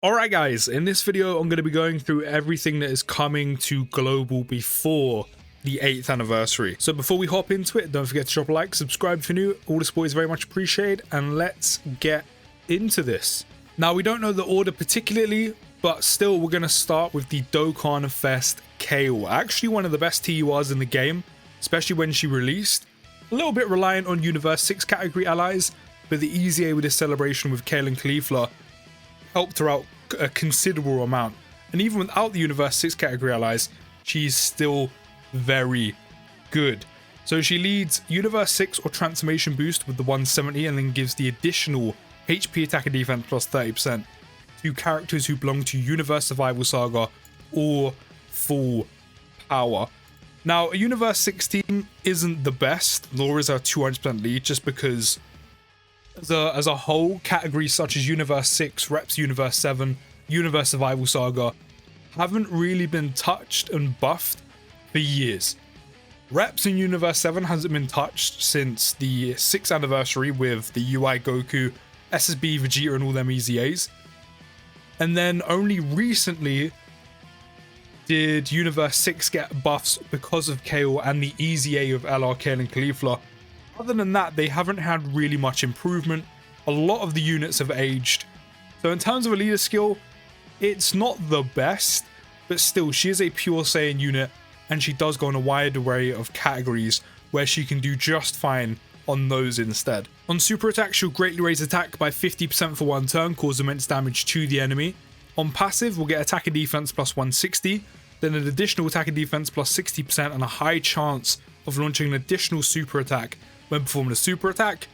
Alright guys, in this video I'm going to be going through everything that is coming to global before the 8th anniversary. So before we hop into it, don't forget to drop a like, subscribe if you're new, all the support is very much appreciated, and let's get into this. Now we don't know the order particularly, but still we're going to start with the Dokkan Fest Kale. Actually one of the best TURs in the game, especially when she released. A little bit reliant on Universe 6 category allies, but the easy A with this celebration with Kale and Caulifla helped her out a considerable amount, and even without the Universe 6 category allies, she's still very good. So she leads Universe 6 or Transformation Boost with the 170 and then gives the additional HP attack and defense plus 30% to characters who belong to Universe Survival Saga or Full Power. Now a Universe 16 isn't the best, nor is her 200% lead, just because as a whole, categories such as Universe 6, Reps Universe 7, Universe Survival Saga haven't really been touched and buffed for years. Reps in Universe 7 hasn't been touched since the 6th anniversary with the UI Goku, SSB, Vegeta and all them easy A's. And then only recently did Universe 6 get buffs because of Kale and the easy A of LR, Kale and Caulifla. Other than that, they haven't had really much improvement. A lot of the units have aged. So in terms of a leader skill, it's not the best, but still, she is a pure Saiyan unit, and she does go on a wide array of categories where she can do just fine on those instead. On super attack, she'll greatly raise attack by 50% for one turn, cause immense damage to the enemy. On passive, we'll get attack and defense plus 160, then an additional attack and defense plus 60% and a high chance of launching an additional super attack when performing a super attack.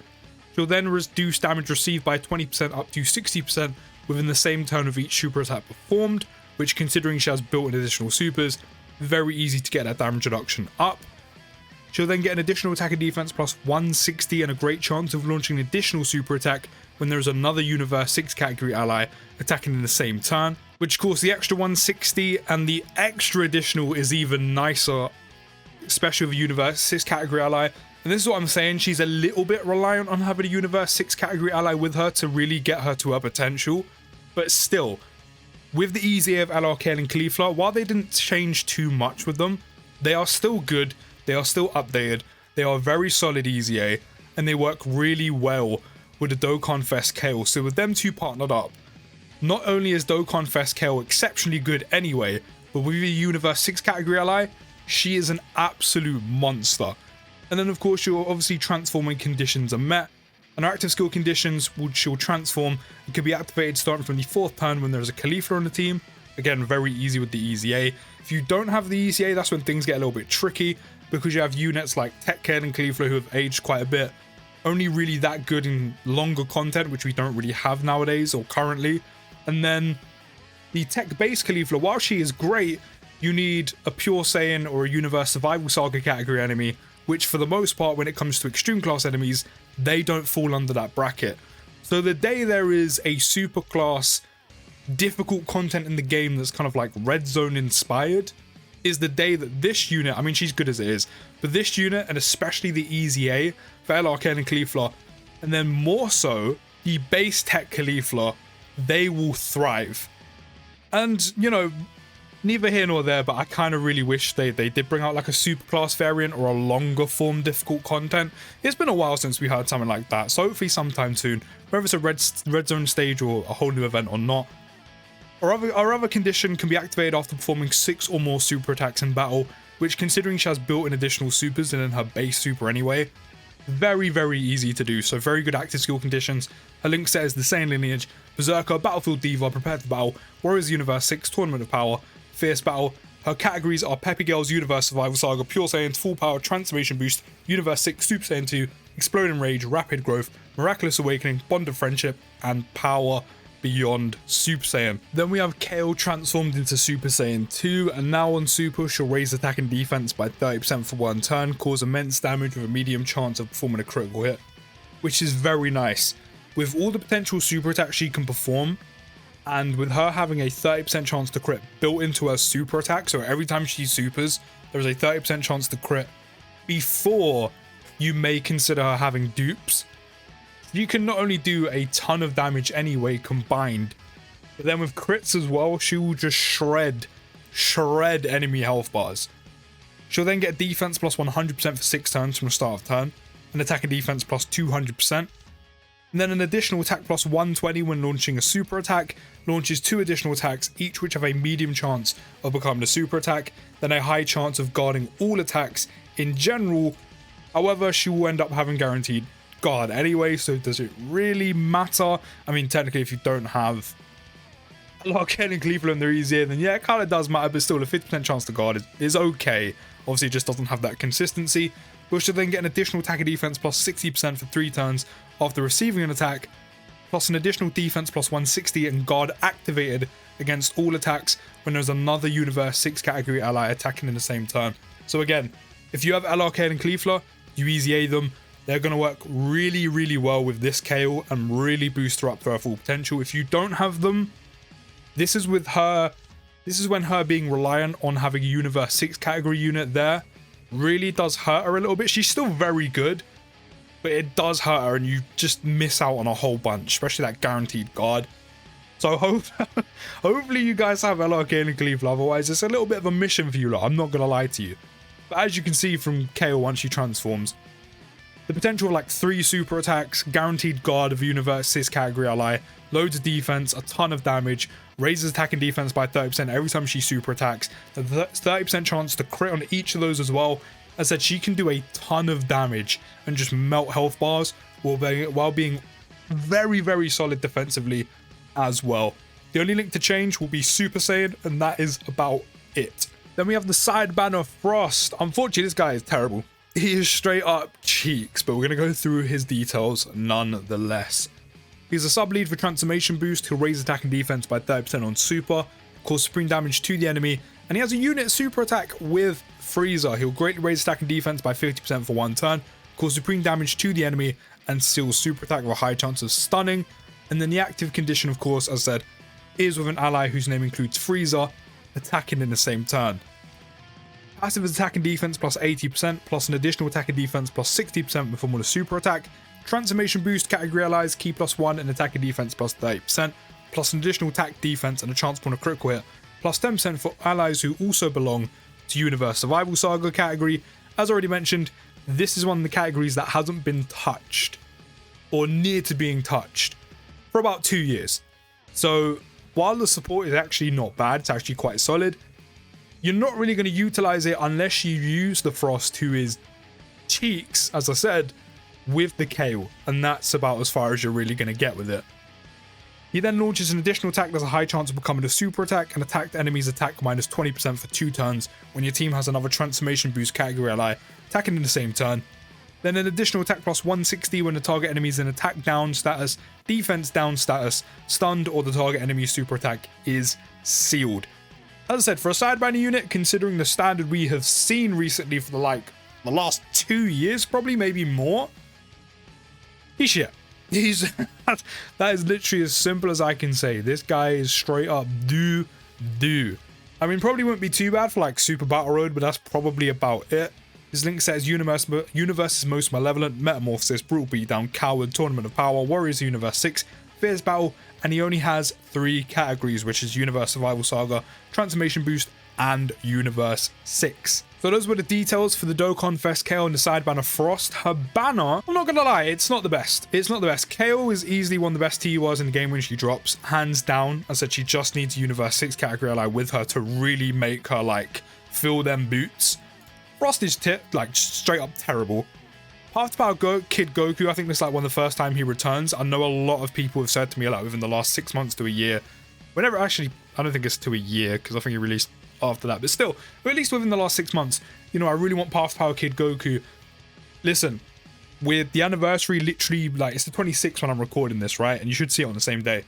She'll then reduce damage received by 20% up to 60% within the same turn of each super attack performed, which, considering she has built-in additional supers, very easy to get that damage reduction up. She'll then get an additional attack and defense plus 160 and a great chance of launching an additional super attack when there is another Universe 6 category ally attacking in the same turn, which of course the extra 160 and the extra additional is even nicer, especially with a Universe 6 category ally. And this is what I'm saying, she's a little bit reliant on having a Universe 6 category ally with her to really get her to her potential. But still, with the easy of LR, Kale and Caulifla, while they didn't change too much with them, they are still good, they are still updated, they are very solid easy A, and they work really well with the Dokkan Fest Kale. So with them two partnered up, not only is Dokkan Fest Kale exceptionally good anyway, but with a Universe 6 category ally, she is an absolute monster. And then of course she'll obviously transform when conditions are met. And her active skill conditions, she'll transform and can be activated starting from the 4th turn when there's a Caulifla on the team. Again, very easy with the easy A. If you don't have the easy A, that's when things get a little bit tricky, because you have units like Tech Kale and Caulifla who have aged quite a bit, only really that good in longer content, which we don't really have nowadays or currently. And then the tech-based Caulifla, while she is great, you need a pure Saiyan or a Universe Survival Saga category enemy, which for the most part, when it comes to extreme class enemies, they don't fall under that bracket. So the day there is a super class difficult content in the game that's kind of like Red Zone inspired is the day that this unit, I mean she's good as it is, but this unit, and especially the easy A for LR, Kale and Caulifla, and then more so the base tech Caulifla, they will thrive. And you know, neither here nor there, but I kind of really wish they did bring out like a super class variant or a longer form difficult content. It's been a while since we heard something like that, so hopefully sometime soon, whether it's a red zone stage or a whole new event or not. Our other condition can be activated after performing 6 or more super attacks in battle, which, considering she has built-in additional supers and in her base super anyway, very, very easy to do. So very good active skill conditions. Her link set is the same lineage: Berserker, Battlefield Diva, Prepared for Battle, Warriors Universe 6, Tournament of Power, Fierce Battle. Her categories are Peppy Girls, Universe Survival Saga, Pure Saiyan, Full Power, Transformation Boost, Universe 6, Super Saiyan 2, Exploding Rage, Rapid Growth, Miraculous Awakening, Bond of Friendship, and Power Beyond Super Saiyan. Then we have Kale transformed into Super Saiyan 2, and now on Super, she'll raise attack and defense by 30% for one turn, cause immense damage with a medium chance of performing a critical hit, which is very nice. With all the potential super attacks she can perform, and with her having a 30% chance to crit built into her super attack, so every time she supers, there's a 30% chance to crit before you may consider her having dupes. You can not only do a ton of damage anyway combined But then with crits as well, she will just shred enemy health bars. She'll then get defense plus 100% for 6 turns from the start of turn, and attack and defense plus 200%. And then an additional attack plus 120 when launching a super attack, launches 2 additional attacks, each which have a medium chance of becoming a super attack, then a high chance of guarding all attacks in general. However, she will end up having guaranteed guard anyway, so does it really matter? I mean, technically, if you don't have a lot of Ken and Cleveland, they're easier, then yeah, it kind of does matter, but still, a 50% chance to guard is okay. Obviously, it just doesn't have that consistency. But she'll then get an additional attack and defense plus 60% for 3 turns after receiving an attack, plus an additional defense plus 160 and guard activated against all attacks when there's another Universe 6 category ally attacking in the same turn. So again, if you have LRK and Cleafla, you easy A them. They're going to work really, really well with this KO and really boost her up to her full potential. If you don't have them, this is when her being reliant on having a Universe 6 category unit there really does hurt her a little bit. She's still very good, but it does hurt her and you just miss out on a whole bunch, especially that guaranteed guard. So hopefully you guys have LRK and Cleveland, otherwise it's a little bit of a mission for you lot, I'm not going to lie to you. But as you can see from KO once she transforms, the potential of like 3 super attacks, guaranteed guard of Universe 6 category ally, loads of defense, a ton of damage, raises attack and defense by 30% every time she super attacks, the 30% chance to crit on each of those as well. As I said, she can do a ton of damage and just melt health bars while being very, very solid defensively as well. The only link to change will be Super Saiyan, and that is about it. Then we have the side banner Frost. Unfortunately, this guy is terrible. He is straight up cheeks, but we're going to go through his details nonetheless. He's a sub-lead for transformation boost. He'll raise attack and defense by 30% on super, cause supreme damage to the enemy, and he has a unit super attack with Freezer. He'll greatly raise attack and defense by 50% for 1 turn, cause supreme damage to the enemy, and seal super attack with a high chance of stunning. And then the active condition, of course, as I said, is with an ally whose name includes Freezer, attacking in the same turn. Passive is attack and defense plus 80%, plus an additional attack and defense plus 60% before a super attack. Transformation boost category allies, key plus 1 and attack and defense plus 30%, plus an additional attack, defense, and a chance upon a critical hit, plus 10% for allies who also belong to Universe Survival Saga category. As already mentioned, this is one of the categories that hasn't been touched, or near to being touched, for about 2 years. So while the support is actually not bad, it's actually quite solid, you're not really going to utilize it unless you use the Frost, who is cheeks, as I said, with the Kale, and that's about as far as you're really going to get with it. He then launches an additional attack that's a high chance of becoming a super attack, and attacked enemies attack minus 20% for 2 turns when your team has another transformation boost category ally attacking in the same turn. Then an additional attack plus 160 when the target enemy is in attack down status, defense down status, stunned, or the target enemy's super attack is sealed. As I said, for a sidebanner unit, considering the standard we have seen recently for the last 2 years, probably, maybe more, he's shit. That is literally as simple as I can say. This guy is straight up do. I mean, probably wouldn't be too bad for like Super Battle Road, but that's probably about it. His link set is Universe's Most Malevolent, Metamorphosis, Brutal Beatdown, Coward, Tournament of Power, Warriors Universe 6, Fierce Battle, and he only has 3 categories, which is Universe Survival Saga, Transformation Boost, and Universe 6. So those were the details for the Dokkan Fest KO and the side banner Frost. Her banner, I'm not gonna lie, it's not the best. It's not the best. KO is easily one of the best TURs in the game when she drops, hands down. I said she just needs a Universe 6 category ally with her to really make her like fill them boots. Frost is straight up terrible. Path to Power Kid Goku, I think this is like one of the first time he returns. I know a lot of people have said to me like within the last 6 months to a year. Whenever, actually, I don't think it's to a year because I think he released after that, but still, at least within the last 6 months, you know, I really want Path to Power Kid Goku. Listen, with the anniversary literally, like, it's the 26th when I'm recording this, right? And you should see it on the same day.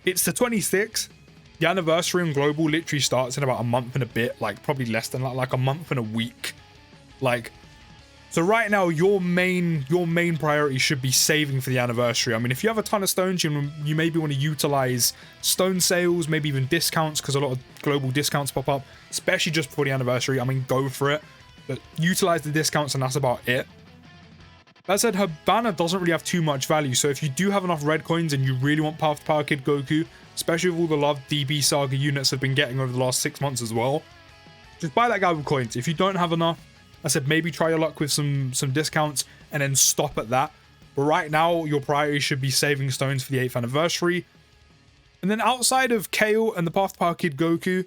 It's the 26th. The anniversary on Global literally starts in about a month and a bit, like probably less than like a month and a week. Like, so right now, your main priority should be saving for the anniversary. I mean, if you have a ton of stones, you maybe want to utilize stone sales, maybe even discounts, because a lot of global discounts pop up, especially just before the anniversary. I mean, go for it, but utilize the discounts, and that's about it. That said, her banner doesn't really have too much value, so if you do have enough red coins and you really want Path to Power Kid Goku, especially with all the love DB Saga units have been getting over the last 6 months as well. Just buy that guy with coins. If you don't have enough, I said maybe try your luck with some discounts and then stop at that. But right now, your priority should be saving stones for the 8th anniversary. And then outside of Kale and the Path to Power Kid Goku,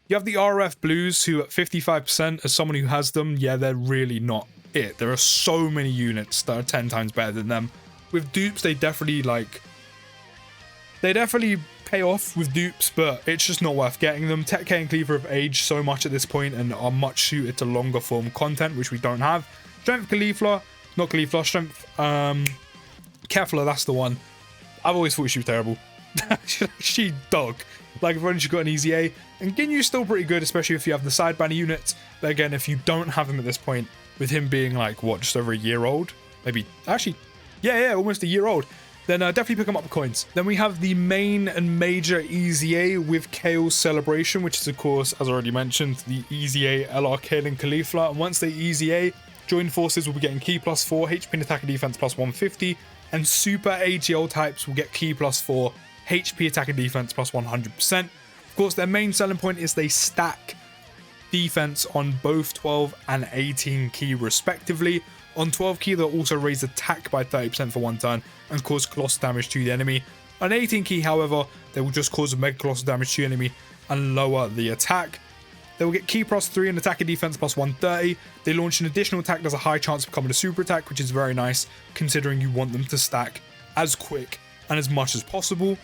you have the RF Blues, who at 55%, as someone who has them, yeah, they're really not it. There are so many units that are 10 times better than them. With dupes, they definitely pay off with dupes, but it's just not worth getting them. Tech K and Cleaver have aged so much at this point and are much suited to longer form content, which we don't have. Strength Caulifla, not Caulifla, Strength Kefla, that's the one. I've always thought she was terrible. She dog. Like, if only she got an easy A. And Ginyu's still pretty good, especially if you have the side banner units. But again, if you don't have him at this point, with him being like, what, just over a year old? Maybe, actually, yeah, almost a year old. Then definitely pick them up with coins. Then we have the main and major Easy A with Kale's Celebration, which is, of course, as I already mentioned, the Easy A LR Kale and Caulifla. And once they Easy A, join forces will be getting Key +4, HP and attack and defense +150, and Super AGL types will get Key +4, HP attack and defense +100%. Of course, their main selling point is they stack defense on both 12 and 18 key respectively. On 12 key, they'll also raise attack by 30% for 1 turn and cause colossal damage to the enemy. On 18 key, however, they will just cause mega colossal damage to the enemy and lower the attack. They will get Key +3 and attack and defense +130. They launch an additional attack that has a high chance of becoming a super attack, which is very nice considering you want them to stack as quick and as much as possible.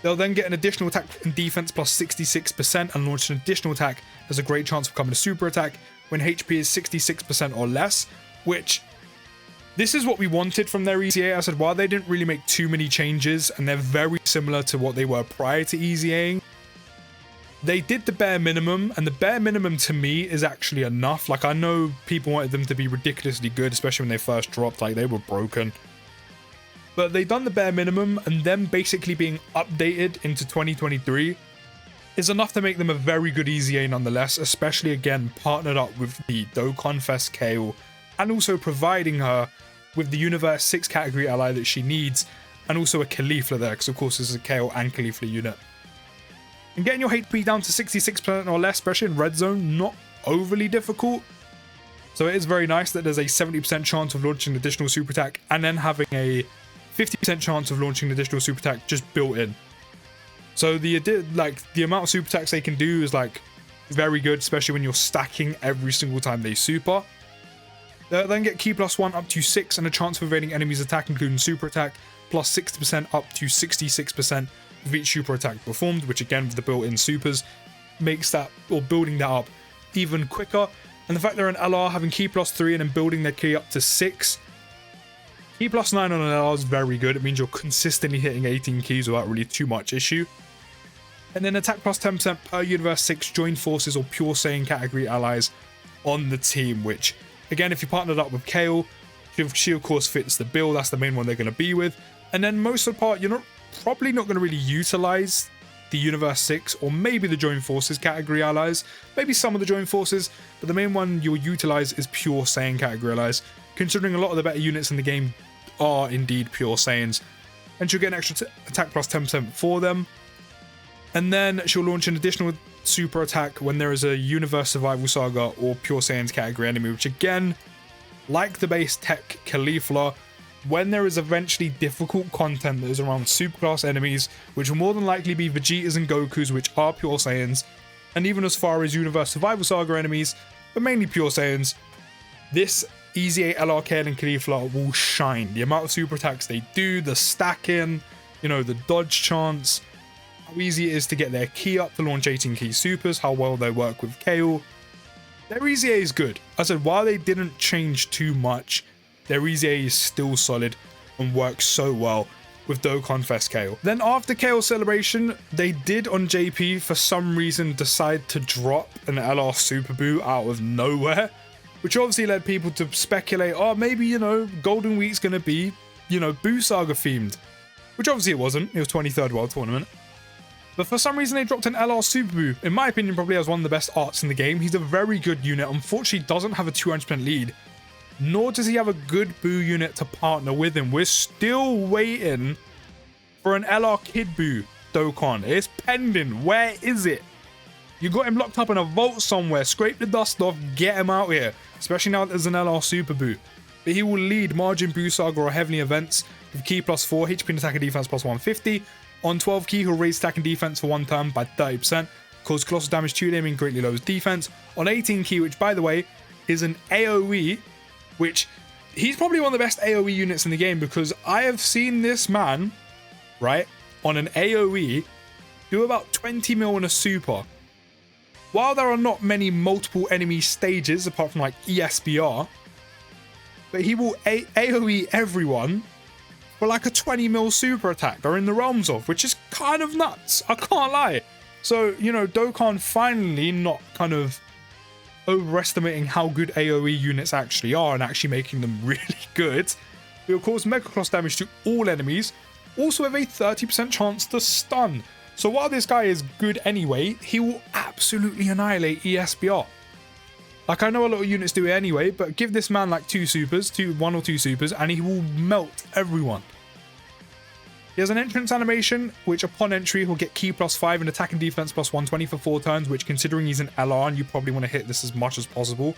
They'll then get an additional attack and defense +66% and launch an additional attack that has a great chance of becoming a super attack when HP is 66% or less, which this is what we wanted from their EZA. I said, while they didn't really make too many changes and they're very similar to what they were prior to EZAing, they did the bare minimum, and the bare minimum to me is actually enough. Like, I know people wanted them to be ridiculously good, especially when they first dropped, like they were broken. But they done the bare minimum, and them basically being updated into 2023 is enough to make them a very good EZA nonetheless, especially again partnered up with the Dokkan Fest Kale, and also providing her with the Universe 6 category ally that she needs, and also a Caulifla there, because of course this is a Kale and Caulifla unit. And getting your HP down to 66% or less, especially in Red Zone, not overly difficult. So it is very nice that there's a 70% chance of launching an additional super attack, and then having a 50% chance of launching an additional super attack just built in. So the amount of super attacks they can do is like very good, especially when you're stacking every single time they super. They'll then get Key +1 up to 6 and a chance of evading enemies' attack, including super attack, plus 60% up to 66% with each super attack performed, which again with the built-in supers makes that, or building that up, even quicker. And the fact they're an LR having Key +3 and then building their key up to 6. Key +9 on an LR is very good. It means you're consistently hitting 18 keys without really too much issue. And then attack +10% per Universe 6 joined forces or Pure Saiyan category allies on the team, which again, if you partnered up with Kale, she of course fits the bill. That's the main one they're going to be with. And then most of the part, you're probably not going to really utilize the Universe 6 or maybe the Joined Forces category allies. Maybe some of the Joined Forces, but the main one you'll utilize is Pure Saiyan category allies, considering a lot of the better units in the game are indeed Pure Saiyans. And she'll get an extra attack +10% for them. And then she'll launch an additional super attack when there is a Universe Survival Saga or Pure Saiyans category enemy, which again, like the base tech Caulifla, when there is eventually difficult content that is around superclass enemies, which will more than likely be Vegetas and Gokus, which are Pure Saiyans, and even as far as Universe Survival Saga enemies, but mainly Pure Saiyans, this EZA LR Kale and Caulifla will shine. The amount of super attacks they do, the stacking, you know, the dodge chance, how easy it is to get their key up to launch 18 key supers, how well they work with Kale. Their EZA is good. I said, while they didn't change too much, their EZA is still solid and works so well with Dokkan Fest Kale. Then after Kale Celebration, they did on JP for some reason decide to drop an LR Super Boo out of nowhere, which obviously led people to speculate, oh, maybe, you know, Golden Week's gonna be, you know, Boo Saga themed, which obviously it wasn't. It was 23rd World Tournament. But for some reason they dropped an LR Super Boo. In my opinion, probably has one of the best arts in the game. He's a very good unit. Unfortunately, doesn't have a 200% lead, nor does he have a good Boo unit to partner with him. We're still waiting for an LR Kid Boo Dokkan. It's pending. Where is it? You got him locked up in a vault somewhere. Scrape the dust off. Get him out here. Especially now that there's an LR Super Boot. But he will lead Margin Boost Saga or Heavenly Events with key +4, HP and attack and defense +150. On 12 key, he'll raise attack and defense for 1 turn by 30%. Cause colossal damage to aiming, greatly lowers defense. On 18 key, which by the way is an AoE, which he's probably one of the best AoE units in the game, because I have seen this man, right, on an AoE do about 20 mil in a super. While there are not many multiple enemy stages apart from like ESBR, but he will AoE everyone for like a 20 mil super attack they're in the realms of, which is kind of nuts. I can't lie. So, you know, Dokkan finally not kind of overestimating how good AoE units actually are and actually making them really good. It will cause Mega Cross damage to all enemies, also have a 30% chance to stun. So while this guy is good anyway, he will absolutely annihilate ESBR. Like, I know a lot of units do it anyway, but give this man like 1 or 2 supers, and he will melt everyone. He has an entrance animation, which upon entry, he'll get key +5 and attack and defense +120 for 4 turns, which considering he's an LR and you probably want to hit this as much as possible.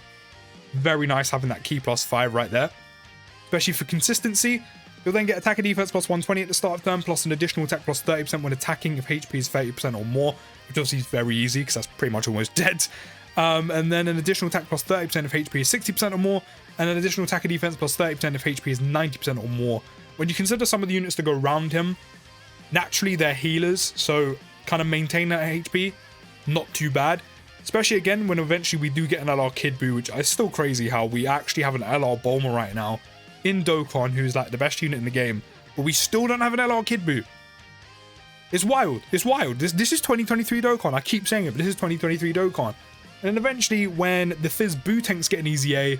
Very nice having that key +5 right there. Especially for consistency. You'll then get attack and defense +120 at the start of turn, plus an additional attack +30% when attacking if HP is 30% or more, which obviously is very easy because that's pretty much almost dead. And then an additional attack +30% if HP is 60% or more, and an additional attack and defense +30% if HP is 90% or more. When you consider some of the units that go around him, naturally they're healers, so kind of maintain that HP, not too bad. Especially again when eventually we do get an LR Kid Buu, which is still crazy how we actually have an LR Bulma right now in Dokkan, who's like the best unit in the game, but we still don't have an LR Kid Buu. It's wild. It's wild. This is 2023 Dokkan. I keep saying it, but this is 2023 Dokkan. And then eventually when the Fizz Buu tanks get an easy A,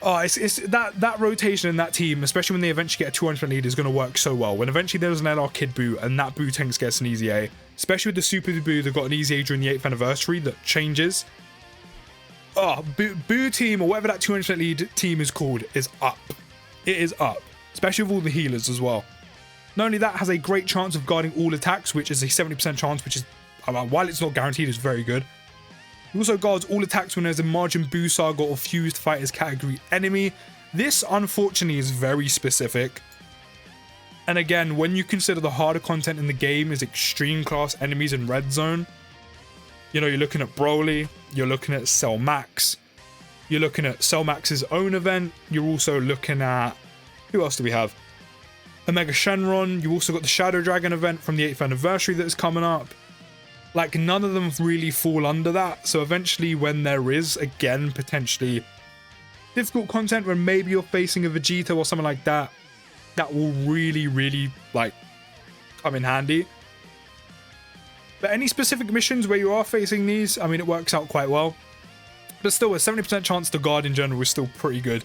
it's that rotation in that team, especially when they eventually get a 200% lead, is going to work so well. When eventually there's an LR Kid Buu and that Buu tanks gets an easy A, especially with the Super Buu that got an easy A during the 8th anniversary that changes. Buu team, or whatever that 200% lead team is called, is up. It is up, especially with all the healers as well. Not only that, has a great chance of guarding all attacks, which is a 70% chance, which is, while it's not guaranteed, is very good. He also guards all attacks when there's a Margin Buu Saga or Fused Fighters category enemy. This, unfortunately, is very specific. And again, when you consider the harder content in the game is extreme class enemies in Red Zone, you know, you're looking at Broly, you're looking at Cell Max, you're looking at Cell Max's own event, you're also looking at, who else do we have? Omega Shenron, you also got the Shadow Dragon event from the 8th anniversary that is coming up. Like, none of them really fall under that, so eventually when there is, again, potentially difficult content when maybe you're facing a Vegeta or something like that, that will really, really, like, come in handy. But any specific missions where you are facing these, I mean, it works out quite well. But still, a 70% chance to guard in general is still pretty good,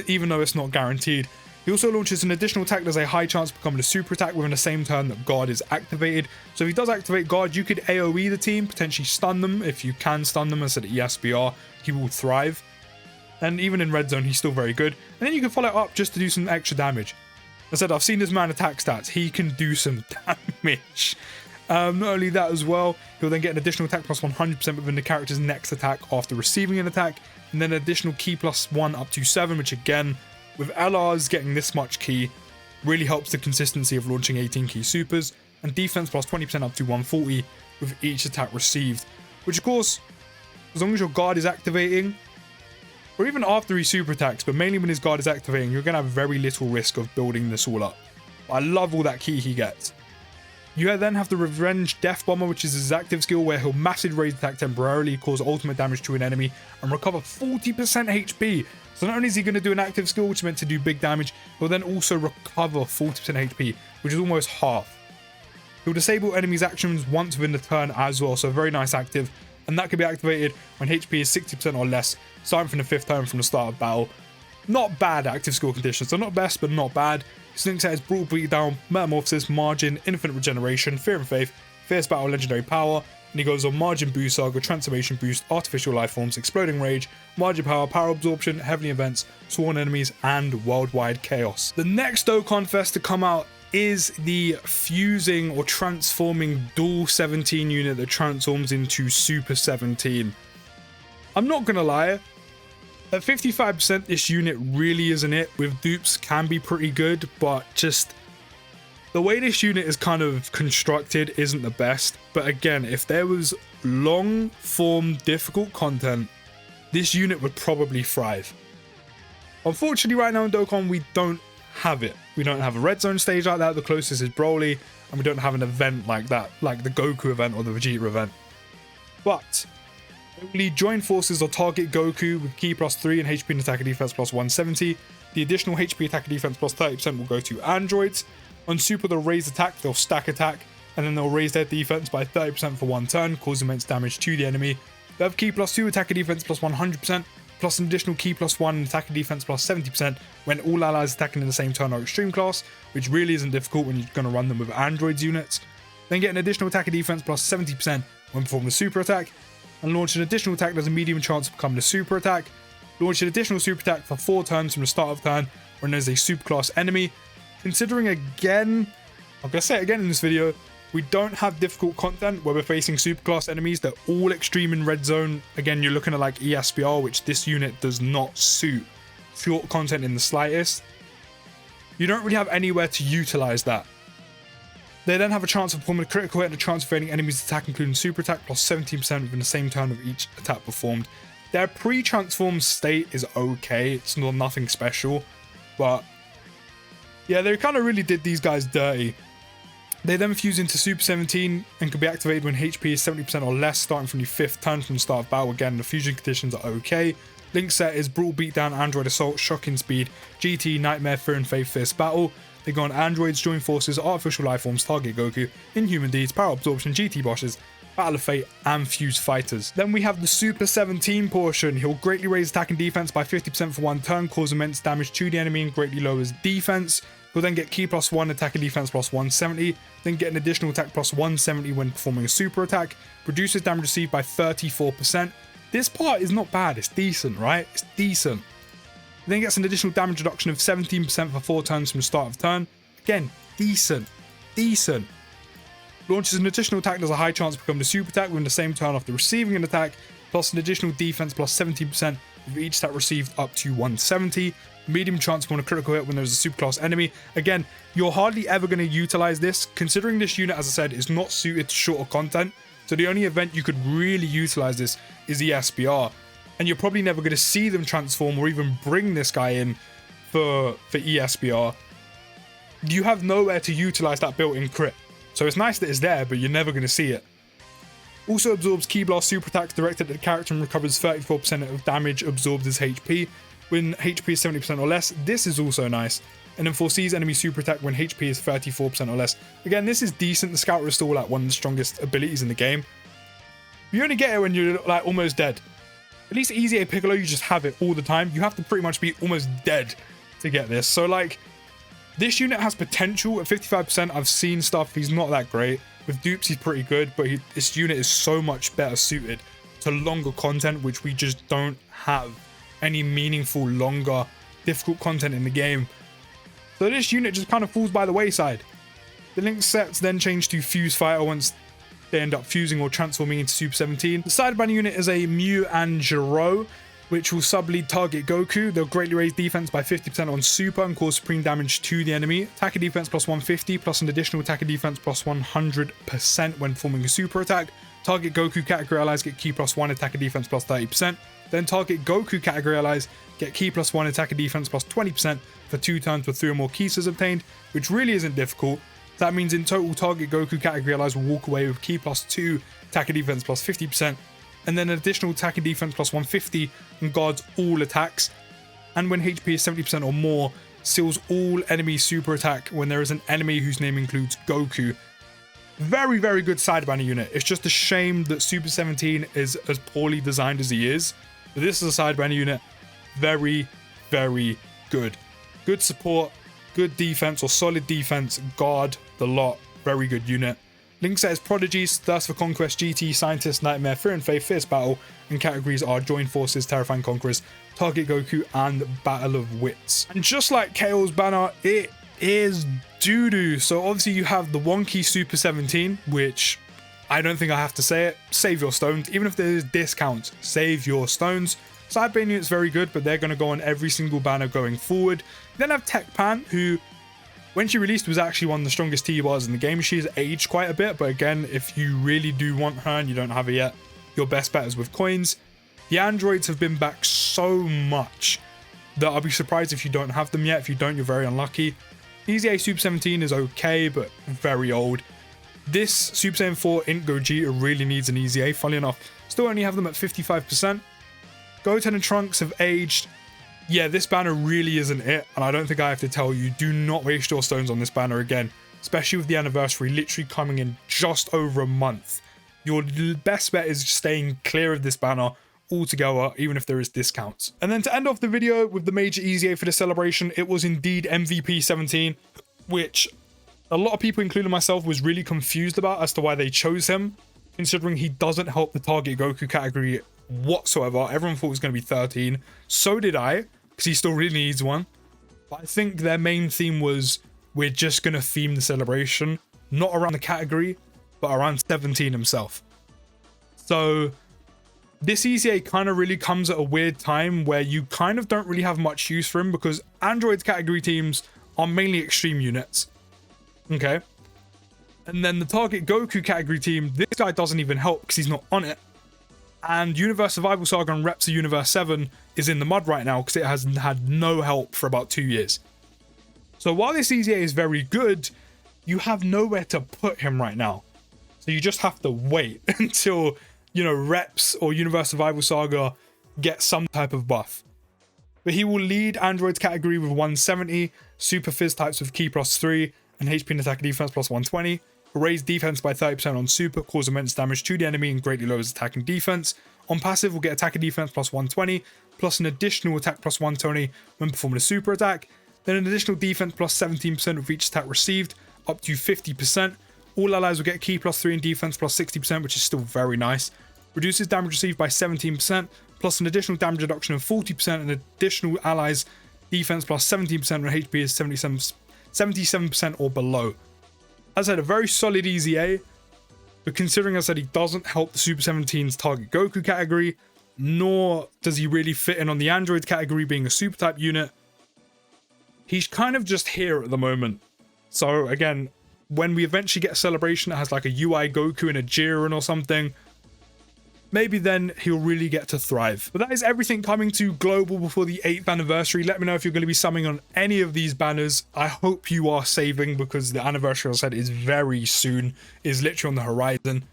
even though it's not guaranteed. He also launches an additional attack. There's a high chance of becoming a super attack within the same turn that guard is activated. So if he does activate guard, you could AoE the team, potentially stun them. If you can stun them instead of ESBR, he will thrive. And even in Red Zone, he's still very good. And then you can follow it up just to do some extra damage. I said, I've seen this man attack stats. He can do some damage. Not only that as well, he'll then get an additional attack +100% within the character's next attack after receiving an attack. And then an additional key +1 up to 7, which again, with LRs getting this much key, really helps the consistency of launching 18 key supers, and defense +20% up to 140 with each attack received. Which of course, as long as your guard is activating, or even after he super attacks, but mainly when his guard is activating, you're going to have very little risk of building this all up. I love all that key he gets. You then have the Revenge Death Bomber, which is his active skill where he'll massive raise attack temporarily, cause ultimate damage to an enemy, and recover 40% HP. So not only is he going to do an active skill, which is meant to do big damage, he'll then also recover 40% HP, which is almost half. He'll disable enemies' actions once within the turn as well, so very nice active. And that can be activated when HP is 60% or less, starting from the 5th turn from the start of battle. Not bad active skill conditions, so not best, but not bad. His link set is Brutal Beatdown, Metamorphosis, Margin, Infinite Regeneration, Fear and Faith, Fierce Battle, Legendary Power, and he goes on Margin Boost Saga, Transformation Boost, Artificial Life Forms, Exploding Rage, Margin Power, Power Absorption, Heavenly Events, Sworn Enemies, and Worldwide Chaos. The next Dokkan Fest to come out is the fusing or transforming dual 17 unit that transforms into Super 17. I'm not gonna lie, at 55% this unit really isn't it. With dupes can be pretty good, but just the way this unit is kind of constructed isn't the best. But again, if there was long form difficult content, this unit would probably thrive. Unfortunately right now in Dokkan we don't have it. We don't have a red zone stage like that. The closest is Broly, and we don't have an event like that, like the Goku event or the Vegeta event. But only join forces or target Goku with Ki +3 and HP and attack and defense +170. The additional HP attack and defense +30% will go to androids. On Super they'll raise attack, they'll stack attack, and then they'll raise their defense by 30% for one turn, cause immense damage to the enemy. They have Ki +2 attack and defense +100%, plus an additional Ki +1 attack and defense +70% when all allies attacking in the same turn are extreme class, which really isn't difficult when you're going to run them with androids units. Then get an additional attack and defense +70% when performing a super attack, and launch an additional attack that has a medium chance of becoming a super attack. Launch an additional super attack for 4 turns from the start of turn when there's a super class enemy. Considering again, I'm going to say it again in this video, we don't have difficult content where we're facing superclass enemies. They're all extreme in red zone. Again, you're looking at like ESPR, which this unit does not suit short content in the slightest. You don't really have anywhere to utilize that. They then have a chance of performing a critical hit and a chance of evading enemies' attack, including super attack, +17% within the same turn of each attack performed. Their pre-transformed state is okay. It's not nothing special, but yeah, they kind of really did these guys dirty. They then fuse into Super 17 and can be activated when HP is 70% or less, starting from the 5th turn from the start of battle. Again, the fusion conditions are okay. Link set is Brutal Beatdown, Android Assault, Shocking Speed, GT, Nightmare, Fear and Faith, Fierce Battle. They go on Androids, Join Forces, Artificial Life Forms, Target Goku, Inhuman Deeds, Power Absorption, GT Bosses, Battle of Fate, and Fuse Fighters. Then we have the Super 17 portion. He'll greatly raise attack and defense by 50% for one turn, cause immense damage to the enemy, and greatly lowers defense. He'll then get Ki +1, attack and defense +170, then get an additional attack +170 when performing a super attack, reduces damage received by 34%. This part is not bad, it's decent, right? It's decent. Then gets an additional damage reduction of 17% for 4 turns from the start of turn. Again, decent. Decent. Launches an additional attack that has a high chance of becoming a super attack within the same turn after receiving an attack, plus an additional defense +17% with each attack received up to 170. Medium chance of a critical hit when there's a superclass enemy. Again, you're hardly ever going to utilize this, considering this unit, as I said, is not suited to shorter content. So the only event you could really utilize this is the SBR. And you're probably never going to see them transform or even bring this guy in for ESBR. You have nowhere to utilize that built-in crit. So it's nice that it's there, but you're never going to see it. Also absorbs Ki Blast super attacks directed at the character and recovers 34% of damage absorbed as HP. When HP is 70% or less, this is also nice. And then foresees enemy super attack when HP is 34% or less. Again, this is decent. The Scout is still like one of the strongest abilities in the game. You only get it when you're like almost dead. At least Easy A Piccolo, you just have it all the time. You have to pretty much be almost dead to get this. So like, this unit has potential. At 55%, I've seen stuff. He's not that great. With dupes, he's pretty good, but this unit is so much better suited to longer content, which we just don't have any meaningful, longer, difficult content in the game. So this unit just kind of falls by the wayside. The link sets then change to Fuse Fighter once they end up fusing or transforming into Super 17. The Sideban unit is a Mew and Gero, which will sub-lead target Goku. They'll greatly raise defense by 50% on Super and cause supreme damage to the enemy. Attack and defense +150, plus an additional attack and defense +100% when forming a super attack. Target Goku category allies get Ki +1, attack and defense +30%. Then target Goku category allies get Ki +1, attack and defense +20% for 2 turns with 3 or more Keys obtained, which really isn't difficult. That means in total, target Goku category allies will walk away with Ki +2, attack and defense +50%, and then an additional attack and defense +150 and guards all attacks. And when HP is 70% or more, seals all enemy super attack when there is an enemy whose name includes Goku. Very, very good Sidebanner unit. It's just a shame that Super 17 is as poorly designed as he is. But this is a Sidebanner unit. Very, very good. Good support, good defense or solid defense, guard the lot. Very good unit. Link set is Prodigies, Thirst for Conquest, GT, Scientist, Nightmare, Fear and Faith, Fierce Battle, and categories are Join Forces, Terrifying Conquerors, Target Goku, and Battle of Wits. And just like KO's banner, it is doo-doo. So obviously you have the wonky Super 17, which I don't think I have to say it. Save your stones. Even if there's discounts, save your stones. Side Bane unit's very good, but they're going to go on every single banner going forward. Then I have Tech Pan, who, when she released, was actually one of the strongest T-bars in the game. She has aged quite a bit, but again, if you really do want her and you don't have her yet, your best bet is with coins. The androids have been back so much that I'll be surprised if you don't have them yet. If you don't, you're very unlucky. Easy A Super 17 is okay, but very old. This Super Saiyan 4 Int Gogeta really needs an Easy A, funnily enough. Still only have them at 55%. Goten and Trunks have aged. Yeah, this banner really isn't it, and I don't think I have to tell you, do not waste your stones on this banner again, especially with the anniversary literally coming in just over a month. Your best bet is staying clear of this banner altogether, even if there is discounts. And then to end off the video with the major Easy A for the celebration, it was indeed MVP 17, which a lot of people, including myself, was really confused about as to why they chose him, considering he doesn't help the target Goku category whatsoever. Everyone thought it was going to be 13. So did I, because he still really needs one. But I think their main theme was, we're just going to theme the celebration, not around the category, but around 17 himself. So this ECA kind of really comes at a weird time where you kind of don't really have much use for him, because Android category teams are mainly extreme units. Okay. And then the target Goku category team, this guy doesn't even help because he's not on it. And Universe Survival Saga and Repsa Universe 7 is in the mud right now because it has had no help for about 2 years. So while this EZA is very good, you have nowhere to put him right now. So you just have to wait until, you know, Reps or Universe Survival Saga get some type of buff. But he will lead Android's category with 170, Super Fizz types with Ki +3, and HP and attack and defense +120. Raise defense by 30% on super, cause immense damage to the enemy and greatly lowers attack and defense. On passive, we'll get attack and defense +120, plus an additional attack +120 when performing a super attack. Then an additional defense +17% with each attack received, up to 50%. All allies will get Ki +3 and defense +60%, which is still very nice. Reduces damage received by 17%, plus an additional damage reduction of 40%, and additional allies defense +17% when HP is 77% or below. As I said, a very solid EZA, but considering as I said he doesn't help the Super 17's target Goku category, nor does he really fit in on the Android category being a super type unit, he's kind of just here at the moment. So again, when we eventually get a celebration that has like a UI Goku and a Jiren or something, maybe then he'll really get to thrive. But that is everything coming to global before the 8th anniversary. Let me know if you're going to be summing on any of these banners. I hope you are saving, because the anniversary, as I said, is very soon, is literally on the horizon.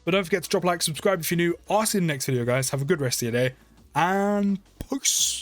But don't forget to drop a like, subscribe if you're new. I'll see you in the next video, guys. Have a good rest of your day, and peace.